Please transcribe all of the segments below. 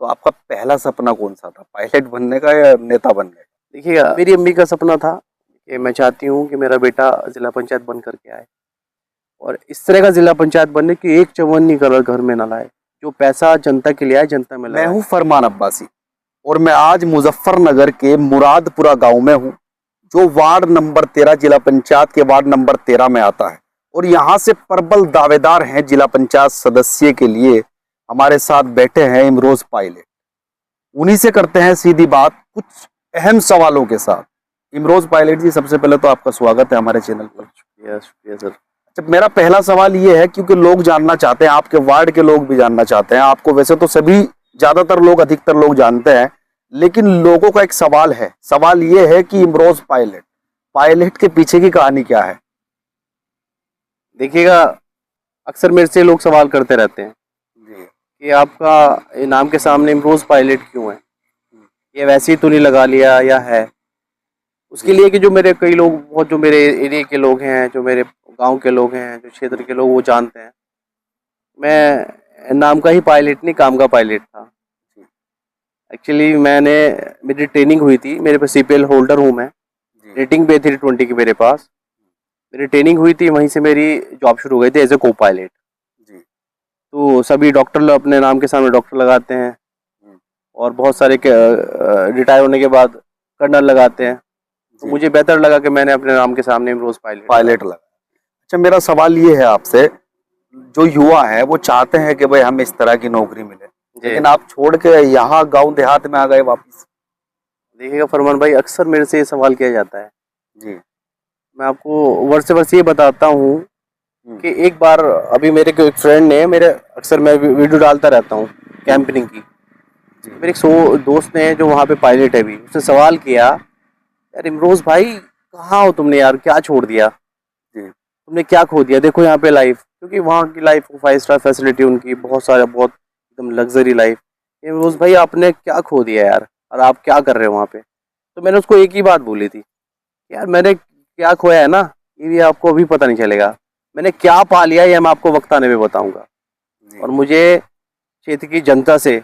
तो आपका पहला सपना कौन सा था, पायलट बनने का या नेता बनने का? देखिए, मेरी अम्मी का सपना था कि मैं चाहती हूँ कि मेरा बेटा जिला पंचायत बन करके आए, और इस तरह का जिला पंचायत बनने की एक चवन्नी कलर घर में ना लाए, जो पैसा जनता के लिए आए जनता में मैं लगाए। हूँ फरमान अब्बासी और मैं आज मुजफ्फरनगर के मुरादपुरा गांव में हूँ, जो वार्ड नंबर 13 जिला पंचायत के वार्ड नंबर 13 में आता है। और यहाँ से प्रबल दावेदार हैं जिला पंचायत सदस्य के लिए। हमारे साथ बैठे हैं इमरोज पायलट। उन्हीं से करते हैं सीधी बात कुछ अहम सवालों के साथ। इमरोज पायलट जी, सबसे पहले तो आपका स्वागत है हमारे चैनल पर। शुक्रिया शुक्रिया सर। अच्छा, मेरा पहला सवाल ये है, क्योंकि लोग जानना चाहते हैं, आपके वार्ड के लोग भी जानना चाहते हैं आपको। वैसे तो सभी, ज्यादातर लोग, अधिकतर लोग जानते हैं, लेकिन लोगों का एक सवाल है। सवाल ये है कि इमरोज पायलट, पायलट के पीछे की कहानी क्या है? देखिएगा, अक्सर मेरे से लोग सवाल करते रहते हैं जी। कि आपका नाम के सामने इमरोज पायलट क्यों है, ये वैसे ही तो नहीं लगा लिया या है? उसके लिए कि जो मेरे कई लोग, बहुत जो मेरे एरिया के लोग हैं, जो मेरे गांव के लोग हैं, जो क्षेत्र के लोग, वो जानते हैं मैं नाम का ही पायलट नहीं, काम का पायलट था। एक्चुअली मेरी ट्रेनिंग हुई थी, मेरे पास सीपीएल होल्डर हूँ मैं। रेटिंग पे थी 20 की मेरे पास। मेरी ट्रेनिंग हुई थी, वहीं से मेरी जॉब शुरू हो गई थी एज ए को पायलट। तो सभी डॉक्टर अपने नाम के सामने डॉक्टर लगाते हैं, और बहुत सारे रिटायर होने के बाद कर्नल लगाते हैं। तो मुझे बेहतर लगा कि मैंने अपने नाम के सामने इमरोज पायलट लगा। अच्छा, मेरा सवाल ये है आपसे, जो युवा है वो चाहते हैं कि भाई हमें इस तरह की नौकरी मिले, लेकिन आप छोड़ के यहाँ गांव देहात में आ गए वापस। देखिएगा फरमान भाई, अक्सर मेरे से ये सवाल किया जाता है जी। मैं आपको वर्ष से वर्ष ये बताता हूँ कि एक बार अभी मेरे को एक फ्रेंड ने, मेरे अक्सर मैं वीडियो डालता रहता हूँ कैंपिंग की, मेरे एक दोस्त ने जो वहाँ पे पायलट है भी, उसने सवाल किया, यार इमरोज भाई कहाँ हो तुमने यार, क्या छोड़ दिया, तुमने क्या खो दिया? देखो यहाँ पे लाइफ, क्योंकि वहाँ की लाइफ 5 स्टार फैसिलिटी उनकी, बहुत सारा, बहुत एकदम लग्जरी लाइफ। इमरोज भाई आपने क्या खो दिया यार, और आप क्या कर रहे हो वहाँ पे? तो मैंने उसको एक ही बात बोली थी, यार मैंने क्या खोया है ना, ये भी आपको अभी पता नहीं चलेगा। मैंने क्या पा लिया ये मैं आपको वक्त आने में बताऊंगा। और मुझे क्षेत्र की जनता से,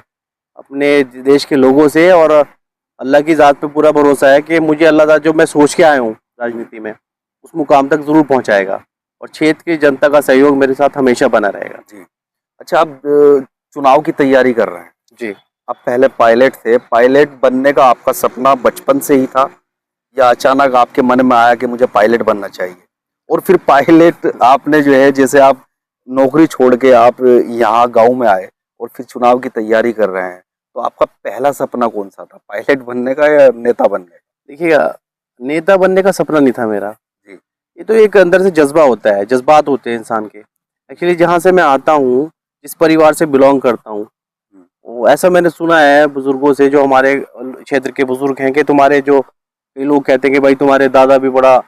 अपने देश के लोगों से और अल्लाह की ज़ात पे पूरा भरोसा है कि मुझे अल्लाह ताला जो मैं सोच के आया हूँ राजनीति में, उस मुकाम तक ज़रूर पहुँचाएगा, और क्षेत्र की जनता का सहयोग मेरे साथ हमेशा बना रहेगा। जी। अच्छा, आप चुनाव की तैयारी कर रहे हैं जी। आप पहले पायलट थे, पायलट बनने का आपका सपना बचपन से ही था या अचानक आपके मन में आया कि मुझे पायलट बनना चाहिए? और फिर पायलट आपने जो है, जैसे आप नौकरी छोड़ के आप यहाँ गांव में आए और फिर चुनाव की तैयारी कर रहे हैं, तो आपका पहला सपना कौन सा था, पायलट बनने का या नेता बनने का? देखिएगा, नेता बनने का सपना नहीं था मेरा। जी। ये तो एक अंदर से जज्बा होता है, जज्बात होते हैं इंसान के। एक्चुअली जहाँ से मैं आता हूँ, जिस परिवार से बिलोंग करता हूँ, वो ऐसा मैंने सुना है बुजुर्गों से, जो हमारे क्षेत्र के बुजुर्ग हैं, कि तुम्हारे जो, कई लोग कहते हैं कि भाई तुम्हारे दादा भी बड़ा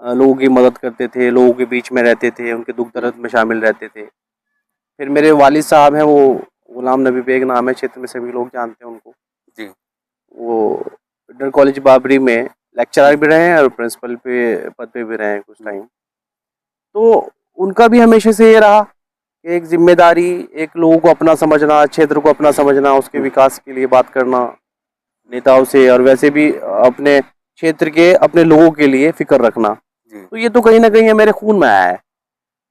लोगों की मदद करते थे, लोगों के बीच में रहते थे, उनके दुख दर्द में शामिल रहते थे। फिर मेरे वालिद साहब हैं, वो गुलाम नबी बेग नाम है, क्षेत्र में सभी लोग जानते हैं उनको। जी। वो इंटर कॉलेज बाबरी में लेक्चरर भी रहे हैं और प्रिंसिपल पे पद पे भी रहे हैं कुछ टाइम। तो उनका भी हमेशा से ये रहा कि एक जिम्मेदारी, एक लोगों को अपना समझना, क्षेत्र को अपना समझना, उसके विकास के लिए बात करना नेताओं से, और वैसे भी अपने क्षेत्र के, अपने लोगों के लिए फिक्र रखना। तो ये तो कहीं ना कहीं मेरे खून में आया है,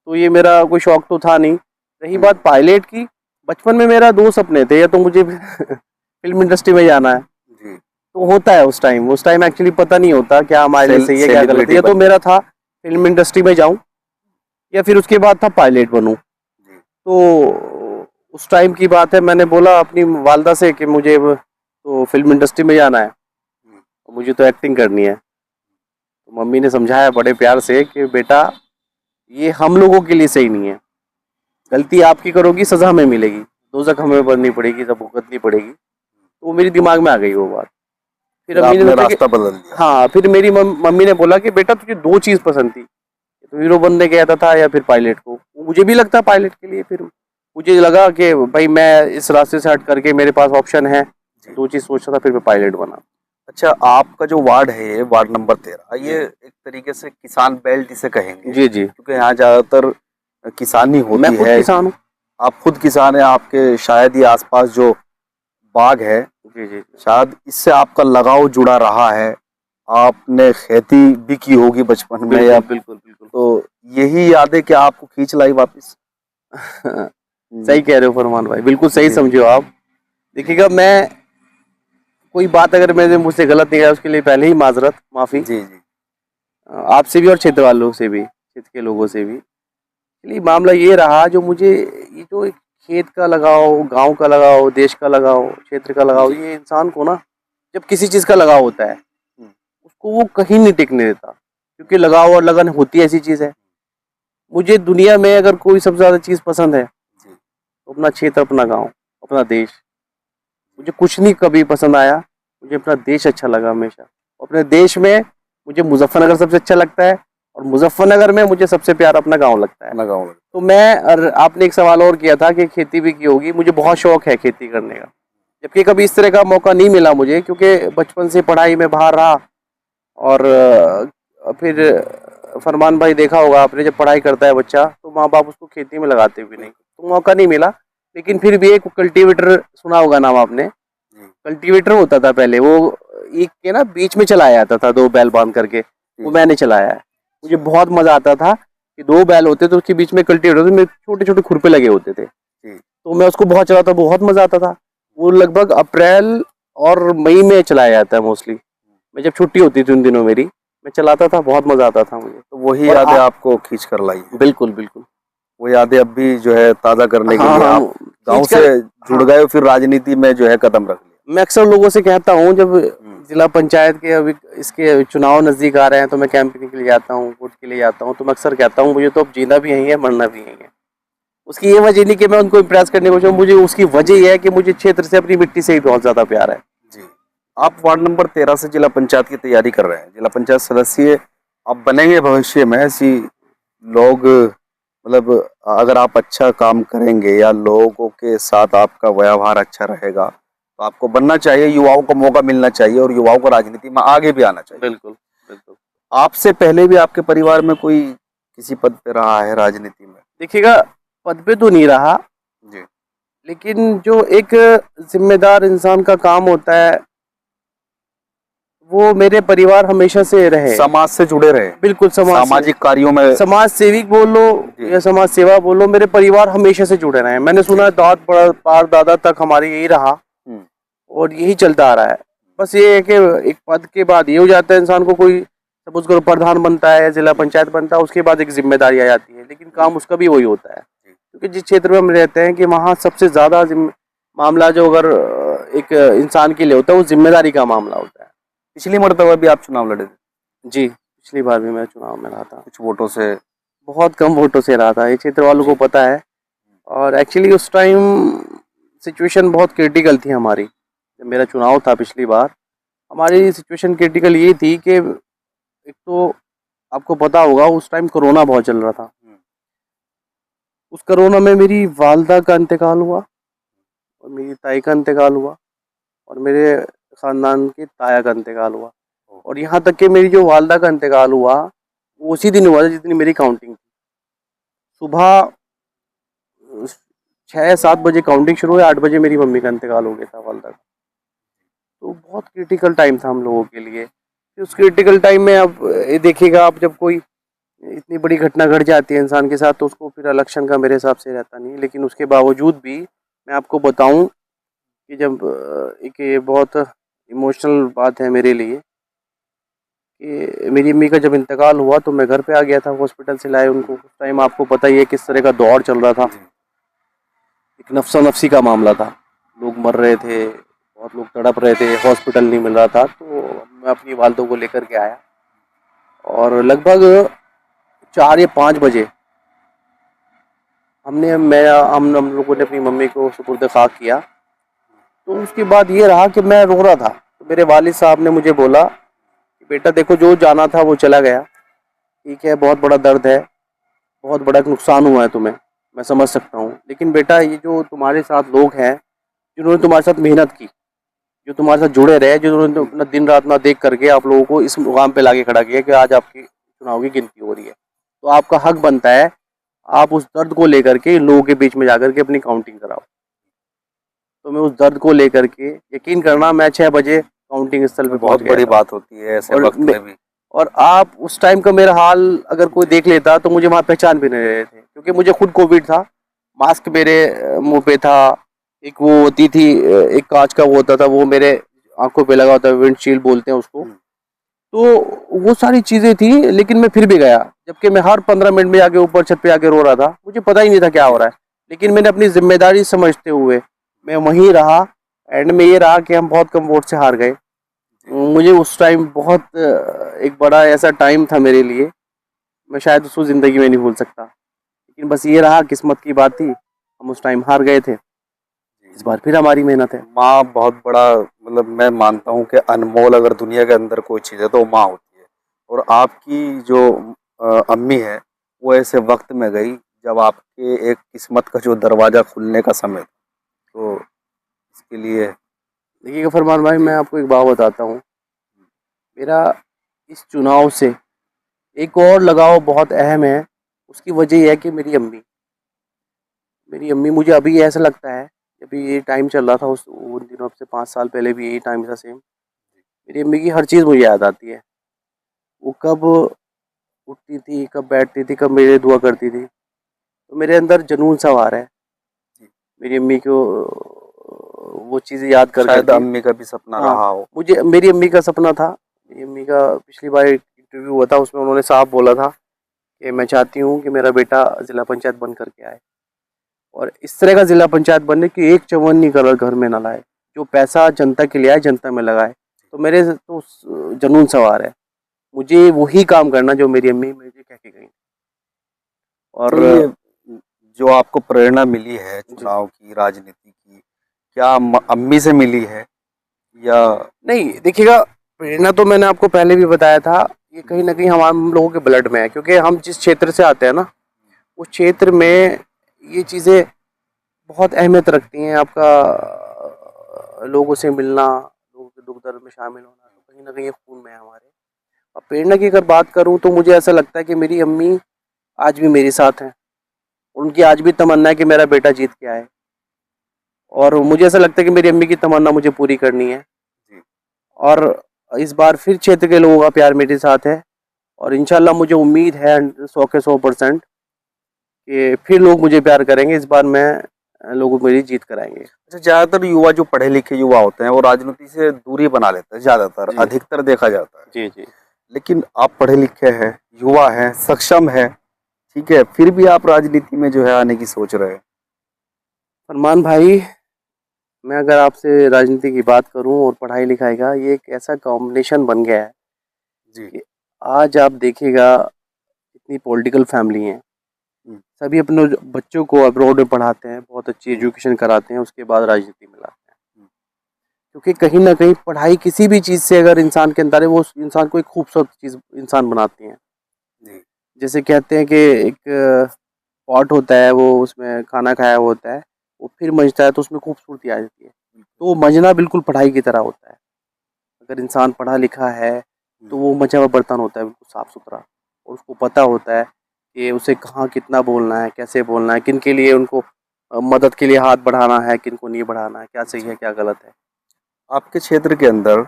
तो ये मेरा कोई शौक तो था नहीं। रही बात पायलट की, बचपन में मेरा दो सपने थे, या तो मुझे फिल्म इंडस्ट्री में जाना है, तो होता है उस टाइम एक्चुअली पता नहीं होता क्या हमारे लिए सही है क्या गलत है। ये तो मेरा था फिल्म इंडस्ट्री में जाऊं, या फिर उसके बाद था पायलट बनूं। तो उस टाइम की बात है, मैंने बोला अपनी वालदा से कि मुझे तो फिल्म इंडस्ट्री में जाना है, मुझे तो एक्टिंग करनी है। तो मम्मी ने समझाया बड़े प्यार से कि बेटा ये हम लोगों के लिए सही नहीं है, गलती आपकी करोगी सजा हमें मिलेगी, दोज़ख हमें भरनी पड़ेगी, सब भुगतनी पड़ेगी। तो वो मेरी दिमाग में आ गई वो बात। फिर अम्मी ने रास्ता बदल दिया। हाँ, फिर मेरी मम्मी ने बोला कि बेटा तुझे दो चीज़ पसंद थी, तो हीरो बनने गया था या फिर पायलट को। मुझे भी लगता पायलट के लिए, फिर मुझे लगा कि भाई मैं इस रास्ते से हट करके मेरे पास ऑप्शन है, दो चीज़ सोचा था, फिर मैं पायलट बना। अच्छा, आपका जो वार्ड है, वार्ड नंबर 13, ये एक तरीके से किसान बेल्ट इसे कहेंगे। जी जी। क्योंकि यहाँ ज्यादातर किसानी होती है। मैं खुद किसान हूँ। आप खुद किसान हैं, आपके शायद ही आसपास जो बाग है, जी जी जी। शायद इससे आपका लगाव जुड़ा रहा है। आपने खेती भी की होगी बचपन में, या बिल्कुल बिल्कुल बिल्कुल। तो यही यादें क्या आपको खींच लाई वापस? सही कह रहे हो फरमान भाई, बिल्कुल सही जी समझे हो आप। देखिएगा, मैं कोई बात अगर मैंने मुझसे गलत नहीं है उसके लिए पहले ही माजरत, माफी जी जी आपसे भी और क्षेत्र वालों से भी, क्षेत्र के लोगों से भी। चलिए, मामला ये रहा, जो मुझे ये जो एक खेत का लगाव, गांव का लगाव, देश का लगाव, क्षेत्र का लगाव, जी। ये इंसान को ना, जब किसी चीज का लगाव होता है उसको वो कहीं नहीं टिकने देता, क्योंकि लगाव और लगन होती ऐसी चीज है। मुझे दुनिया में अगर कोई सबसे ज्यादा चीज पसंद है जी तो अपना क्षेत्र, अपना गांव, अपना देश। मुझे कुछ नहीं कभी पसंद आया, मुझे अपना देश अच्छा लगा हमेशा। अपने देश में मुझे मुजफ्फरनगर सबसे अच्छा लगता है, और मुजफ्फरनगर में मुझे सबसे प्यारा अपना गांव लगता है। अपना गाँव। तो मैं, और आपने एक सवाल और किया था कि खेती भी की होगी, मुझे बहुत शौक है खेती करने का, जबकि कभी इस तरह का मौका नहीं मिला मुझे, क्योंकि बचपन से पढ़ाई में बाहर रहा। और फिर फरमान भाई, देखा होगा आपने, जब पढ़ाई करता है बच्चा तो माँ बाप उसको खेती में लगाते भी नहीं, तो मौका नहीं मिला। लेकिन फिर भी एक कल्टीवेटर, सुना होगा नाम आपने, जी कल्टीवेटर होता था पहले, वो एक के ना बीच में चलाया जाता था, दो बैल बांध करके, वो जी मैंने चलाया है। मुझे बहुत मजा आता था कि दो बैल होते तो उसके बीच में कल्टीवेटर होते, में छोटे छोटे खुरपे लगे होते थे, जी तो मैं उसको बहुत चलाता, बहुत मजा आता था। वो लगभग अप्रैल और मई में चलाया जाता है मोस्टली। मैं जब छुट्टी होती थी उन दिनों मेरी, मैं चलाता था, बहुत मजा आता था मुझे। तो वही और यादें आपको खींच कर लाई है। बिल्कुल बिल्कुल। वो यादें अब भी जो है ताज़ा करने के हाँ लिए हाँ, आप गांव खींच से कर। जुड़ हाँ, गए, फिर राजनीति में जो है कदम रख लिया। मैं अक्सर लोगों से कहता हूँ, जब हम्म, जिला पंचायत के अभी इसके चुनाव नजदीक आ रहे हैं तो मैं कैंपेनिंग के लिए जाता हूँ, वोट के लिए जाता हूँ, तो मैं अक्सर कहता हूँ मुझे तो अब जीना भी यहीं है, मरना भी यहीं है। उसकी ये वजह नहीं कि मैं उनको इम्प्रेस करने को चाहूँ, मुझे उसकी वजह यह है कि मुझे क्षेत्र से, अपनी मिट्टी से ही बहुत ज्यादा प्यार है। जी। आप वार्ड नंबर 13 से जिला पंचायत की तैयारी कर रहे हैं, जिला पंचायत सदस्य आप बनेंगे भविष्य में। ऐसी लोग, मतलब अगर आप अच्छा काम करेंगे या लोगों के साथ आपका व्यवहार अच्छा रहेगा, तो आपको बनना चाहिए, युवाओं को मौका मिलना चाहिए और युवाओं को राजनीति में आगे भी आना चाहिए। बिल्कुल बिल्कुल। आपसे पहले भी आपके परिवार में कोई किसी पद पे रहा है राजनीति में? देखिएगा, पद पे तो नहीं रहा, जी लेकिन जो एक जिम्मेदार इंसान का काम होता है, वो मेरे परिवार हमेशा से रहे। समाज से जुड़े रहे, बिल्कुल, समाज से, सामाजिक कार्यों में। समाज सेविक बोलो जी या समाज सेवा बोलो, मेरे परिवार हमेशा से जुड़े रहे हैं। मैंने सुना है दाद पार दादा तक हमारे यही रहा, हम्म, और यही चलता आ रहा है। बस ये है कि एक पद के बाद ये हो जाता है इंसान को, कोई सपोज करो प्रधान बनता है, जिला पंचायत बनता है, उसके बाद एक जिम्मेदारी आ जाती है, लेकिन काम उसका भी वही होता है। क्योंकि जिस क्षेत्र में हम रहते हैं कि वहाँ सबसे ज्यादा मामला जो अगर एक इंसान के लिए होता है, वो जिम्मेदारी का मामला होता है। पिछली मर्तबा भी आप चुनाव लड़े थे जी, पिछली बार भी मैं चुनाव में रहा था, कुछ वोटों से। बहुत कम वोटों से रहा था, ये क्षेत्र वालों को जी पता है। और एक्चुअली उस टाइम सिचुएशन बहुत क्रिटिकल थी हमारी, जब मेरा चुनाव था पिछली बार। हमारी सिचुएशन क्रिटिकल ये थी कि एक तो आपको पता होगा उस टाइम कोरोना बहुत चल रहा था। उस कोरोना में मेरी वालदा का इंतकाल हुआ, और मेरी ताई का इंतकाल हुआ, और मेरे ख़ानदान के ताया का इंतकाल हुआ। और यहाँ तक कि मेरी जो वालदा का इंतकाल हुआ, वो उसी दिन हुआ था जिस दिन मेरी काउंटिंग थी। सुबह 6-7 बजे काउंटिंग शुरू हुई, 8 बजे मेरी मम्मी का इंतकाल हो गया था, वालदा का। तो बहुत क्रिटिकल टाइम था हम लोगों के लिए। फिर उस क्रिटिकल टाइम में, अब ये देखिएगा आप, जब कोई इतनी बड़ी घटना घट जाती है इंसान के साथ, तो उसको फिर इलेक्शन का मेरे हिसाब से रहता नहीं। लेकिन उसके बावजूद भी मैं आपको बताऊं कि जब एक ये बहुत इमोशनल बात है मेरे लिए कि मेरी अम्मी का जब इंतकाल हुआ, तो मैं घर पे आ गया था, हॉस्पिटल से लाए उनको। उस टाइम आपको पता ही है किस तरह का दौर चल रहा था, एक नफ्सा नफसी का मामला था, लोग मर रहे थे, बहुत लोग तड़प रहे थे, हॉस्पिटल नहीं मिल रहा था। तो मैं अपनी वालदों को लेकर के आया, और लगभग 4 या 5 बजे हम लोगों ने अपनी मम्मी को सुपुर्द खाक किया। तो उसके बाद ये रहा कि मैं रो रहा था, तो मेरे वालिद साहब ने मुझे बोला कि बेटा देखो, जो जाना था वो चला गया, ठीक है, बहुत बड़ा दर्द है, बहुत बड़ा नुकसान हुआ है तुम्हें, मैं समझ सकता हूँ। लेकिन बेटा, ये जो तुम्हारे साथ लोग हैं, जिन्होंने तुम्हारे साथ मेहनत की, जो तुम्हारे साथ जुड़े रहे, जिन्होंने अपना दिन रात ना देख करके आप लोगों को इस मुकाम पे लाके खड़ा किया कि आज आपकी चुनाव की गिनती हो रही है, तो आपका हक बनता है आप उस दर्द को लेकर के इन लोगों के बीच में जाकर के अपनी काउंटिंग कराओ। तो मैं उस दर्द को लेकर के, यकीन करना, मैं 6 बजे काउंटिंग स्थल पे बहुत पहुंच बड़ी गया था। बात होती है ऐसे और वक्त में भी। और आप उस टाइम का मेरा हाल अगर कोई देख लेता तो मुझे वहाँ पहचान भी नहीं रहे थे, क्योंकि मुझे खुद कोविड था। मास्क मेरे मुंह पे था, एक वो होती थी एक कांच का वो होता था, वो मेरे आंखों पे लगा होता है, विंडशील्ड बोलते हैं उसको। तो वो सारी चीजें थी, लेकिन मैं फिर भी गया, जबकि मैं हर 15 मिनट में आके ऊपर छत पे आके रो रहा था, मुझे पता ही नहीं था क्या हो रहा है। लेकिन मैंने अपनी जिम्मेदारी समझते हुए मैं वहीं रहा। एंड में ये रहा कि हम बहुत कम वोट से हार गए। मुझे उस टाइम बहुत एक बड़ा ऐसा टाइम था मेरे लिए, मैं शायद उसको ज़िंदगी में नहीं भूल सकता। लेकिन बस ये रहा, किस्मत की बात थी, हम उस टाइम हार गए थे। इस बार फिर हमारी मेहनत है। माँ बहुत बड़ा, मतलब मैं मानता हूँ कि अनमोल अगर दुनिया के अंदर कोई चीज़ है तो वो माँ होती है। और आपकी जो अम्मी है वो ऐसे वक्त में गई जब आपके एक किस्मत का जो दरवाज़ा खुलने का समय था। तो इसके लिए देखिएगा फरमान भाई, मैं आपको एक बात बताता हूँ। मेरा इस चुनाव से एक और लगाव बहुत अहम है। उसकी वजह यह है कि मेरी अम्मी मुझे अभी ऐसा लगता है, अभी ये टाइम चल रहा था उन दिनों, अब से 5 साल पहले भी यही टाइम था सेम। मेरी अम्मी की हर चीज़ मुझे याद आती है। वो कब उठती थी, कब बैठती थी, कब मेरे लिए दुआ करती थी। तो मेरे अंदर जुनून सवार है मेरी अम्मी को वो चीज़ें याद कर शायद करके। अम्मी का भी सपना हाँ, रहा हो। मुझे मेरी अम्मी का सपना था। मेरी अम्मी का पिछली बार एक इंटरव्यू हुआ था, उसमें उन्होंने साफ बोला था कि मैं चाहती हूँ कि मेरा बेटा जिला पंचायत बन करके आए, और इस तरह का जिला पंचायत बनने की एक चवन्नी कलर घर में ना लाए, जो पैसा जनता के लिए आए जनता में लगाए। तो मेरे तो जुनून सवार है, मुझे वही काम करना जो मेरी अम्मी मुझे कह के गई। और तो ये जो आपको प्रेरणा मिली है जी, चुनाव की, राजनीति की, क्या अम्मी से मिली है या? नहीं देखिएगा, प्रेरणा तो मैंने आपको पहले भी बताया था, ये कहीं ना कहीं हम लोगों के ब्लड में है, क्योंकि हम जिस क्षेत्र से आते हैं ना, उस क्षेत्र में ये चीज़ें बहुत अहमियत रखती हैं। आपका लोगों से मिलना, लोगों के दुख दर्द में शामिल होना, तो कहीं ना कहीं ये खून में है हमारे। अब प्रेरणा की अगर बात करूं तो मुझे ऐसा लगता है कि मेरी अम्मी आज भी मेरे साथ हैं। उनकी आज भी तमन्ना है कि मेरा बेटा जीत के आए, और मुझे ऐसा लगता है कि मेरी अम्मी की तमन्ना मुझे पूरी करनी है। जी। और इस बार फिर क्षेत्र के लोगों का प्यार मेरे साथ है, और इंशाल्लाह मुझे उम्मीद है 100 के 100% कि फिर लोग मुझे प्यार करेंगे। इस बार मैं लोगों को मेरी जीत कराएंगे। अच्छा, ज्यादातर युवा जो पढ़े लिखे युवा होते हैं वो राजनीति से दूरी बना लेते हैं, ज्यादातर जी अधिकतर देखा जाता है। जी जी। लेकिन आप पढ़े लिखे हैं, युवा हैं, सक्षम हैं, ठीक है, फिर भी आप राजनीति में जो है आने की सोच रहे हैं। फरमान भाई, मैं अगर आपसे राजनीति की बात करूं और पढ़ाई लिखाई का, ये एक ऐसा कॉम्बिनेशन बन गया है जी। कि आज आप देखिएगा इतनी पॉलिटिकल फैमिली हैं, हम्म, सभी अपने बच्चों को अब्रॉड में पढ़ाते हैं, बहुत अच्छी हम्म, एजुकेशन कराते हैं, उसके बाद राजनीति में लाते हैं। हम्म, क्योंकि कहीं ना कहीं पढ़ाई किसी भी चीज़ से अगर इंसान के अंदर है, वो उस इंसान को एक खूबसूरत चीज़ इंसान बनाती है। जी। जैसे कहते हैं कि एक पॉट होता है, वो उसमें खाना खाया हुआ होता है, वो फिर मंजता है तो उसमें खूबसूरती आ जाती है। तो वो मंजना बिल्कुल पढ़ाई की तरह होता है। अगर इंसान पढ़ा लिखा है तो वो मचा हुआ बर्तन होता है, बिल्कुल साफ सुथरा, और उसको पता होता है कि उसे कहाँ कितना बोलना है, कैसे बोलना है, किन के लिए उनको मदद के लिए हाथ बढ़ाना है, किन को नहीं बढ़ाना है, क्या सही है क्या गलत है। आपके क्षेत्र के अंदर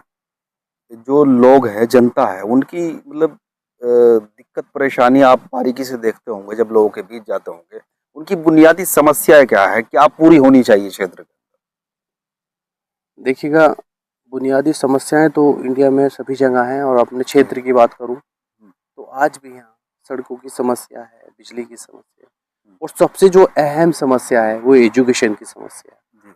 जो लोग हैं, जनता है, उनकी मतलब दिक्कत परेशानी आप बारीकी से देखते होंगे जब लोगों के बीच जाते होंगे। उनकी बुनियादी समस्याएं क्या है, क्या पूरी होनी चाहिए क्षेत्र के? देखिएगा, बुनियादी समस्याएं तो इंडिया में सभी जगह हैं, और अपने जी। क्षेत्र की बात करूं तो आज भी यहाँ सड़कों की समस्या है, बिजली की समस्या है, और सबसे जो अहम समस्या है वो एजुकेशन की समस्या